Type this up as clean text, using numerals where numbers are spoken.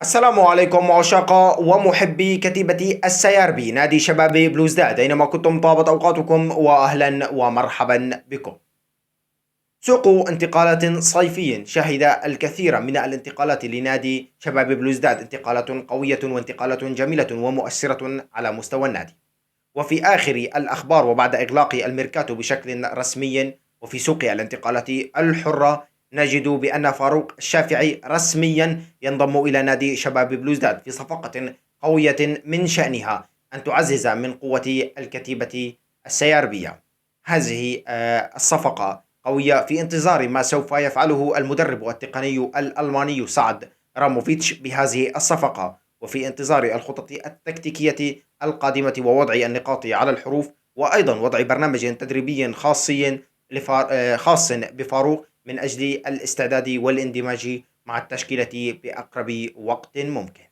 السلام عليكم عشاق ومحبي كتيبة السياربي نادي شباب بلوزداد أينما كنتم طابت أوقاتكم وأهلا ومرحبا بكم. سوق انتقالات صيفي شهد الكثير من الانتقالات لنادي شباب بلوزداد، انتقالات قوية وانتقالات جميلة ومؤثرة على مستوى النادي. وفي آخر الأخبار وبعد إغلاق الميركاتو بشكل رسمي وفي سوق الانتقالات الحرة، نجد بأن فاروق الشافعي رسميا ينضم إلى نادي شباب بلوزداد في صفقة قوية من شأنها أن تعزز من قوة الكتيبة السياربية. هذه الصفقة قوية في انتظار ما سوف يفعله المدرب التقني الألماني سعد راموفيتش بهذه الصفقة، وفي انتظار الخطط التكتيكية القادمة ووضع النقاط على الحروف، وأيضا وضع برنامج تدريبي خاص بفاروق من أجل الاستعداد والاندماج مع التشكيلة بأقرب وقت ممكن.